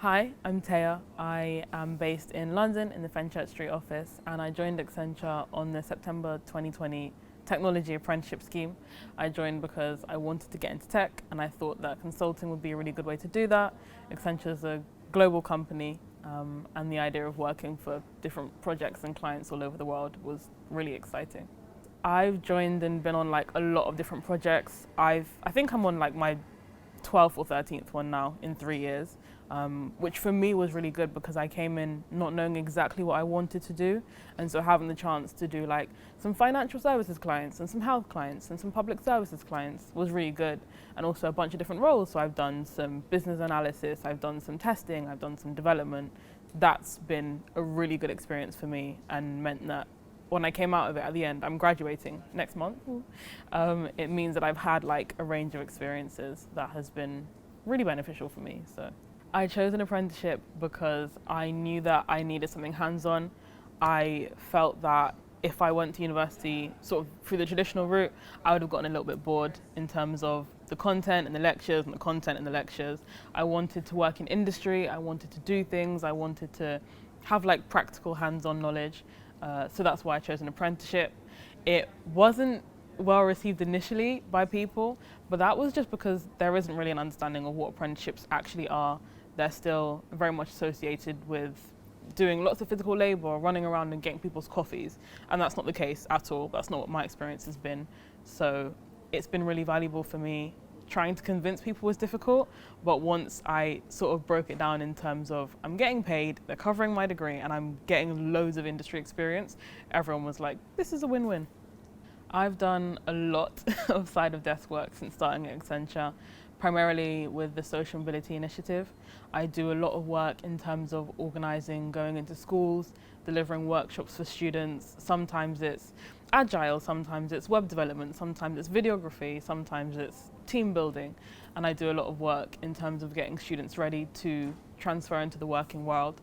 Hi, I'm Taya. I am based in London in the Fenchurch Street office, and I joined Accenture on the September 2020 technology apprenticeship scheme. I joined because I wanted to get into tech, and I thought that consulting would be a really good way to do that. Accenture is a global company, and the idea of working for different projects and clients all over the world was really exciting. I've joined and been on like a lot of different projects. I think I'm on like my 12th or 13th one now in 3 years, which for me was really good because I came in not knowing exactly what I wanted to do. And so having the chance to do like some financial services clients and some health clients and some public services clients was really good. And also a bunch of different roles. So I've done some business analysis, I've done some testing, I've done some development. That's been a really good experience for me and meant that when I came out of it at the end, I'm graduating next month. It means that I've had like a range of experiences that has been really beneficial for me. So I chose an apprenticeship because I knew that I needed something hands-on. I felt that if I went to university sort of through the traditional route, I would have gotten a little bit bored in terms of the content and the lectures and the content and the lectures. I wanted to work in industry, I wanted to do things, I wanted to have like practical hands-on knowledge. So that's why I chose an apprenticeship. It wasn't well received initially by people, but that was just because there isn't really an understanding of what apprenticeships actually are. They're still very much associated with doing lots of physical labor, running around and getting people's coffees. And that's not the case at all. That's not what my experience has been. So it's been really valuable for me. Trying to convince people was difficult, but once I sort of broke it down in terms of I'm getting paid, they're covering my degree, and I'm getting loads of industry experience, everyone was like, this is a win-win. I've done a lot of side of desk work since starting at Accenture, primarily with the Social Mobility Initiative. I do a lot of work in terms of organising, going into schools, delivering workshops for students. Sometimes it's agile, sometimes it's web development, sometimes it's videography, sometimes it's team building. And I do a lot of work in terms of getting students ready to transfer into the working world.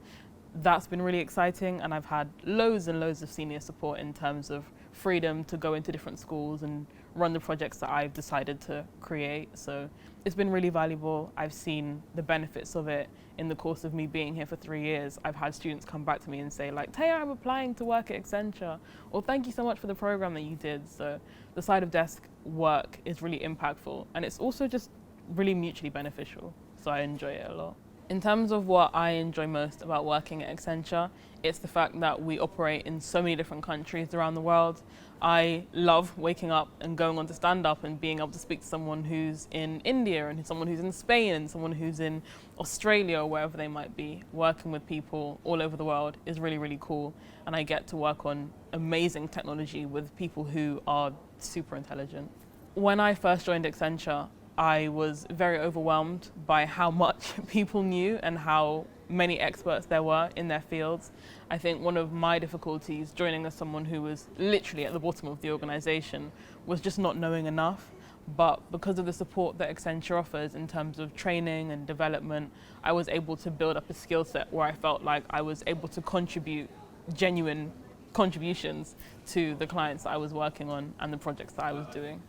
That's been really exciting, and I've had loads and loads of senior support in terms of freedom to go into different schools and run the projects that I've decided to create. So it's been really valuable. I've seen the benefits of it in the course of me being here for 3 years. I've had students come back to me and say like, Taya, I'm applying to work at Accenture, or thank you so much for the program that you did. So the side of desk work is really impactful, and it's also just really mutually beneficial. So I enjoy it a lot. In terms of what I enjoy most about working at Accenture, it's the fact that we operate in so many different countries around the world. I love waking up and going on to stand up and being able to speak to someone who's in India and someone who's in Spain and someone who's in Australia or wherever they might be. Working with people all over the world is really, really cool. And I get to work on amazing technology with people who are super intelligent. When I first joined Accenture, I was very overwhelmed by how much people knew and how many experts there were in their fields. I think one of my difficulties joining as someone who was literally at the bottom of the organization was just not knowing enough. But because of the support that Accenture offers in terms of training and development, I was able to build up a skill set where I felt like I was able to contribute genuine contributions to the clients that I was working on and the projects that I was doing.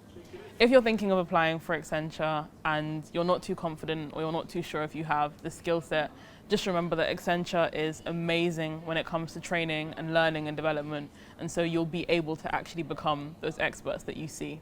If you're thinking of applying for Accenture and you're not too confident or you're not too sure if you have the skill set, just remember that Accenture is amazing when it comes to training and learning and development, and so you'll be able to actually become those experts that you see.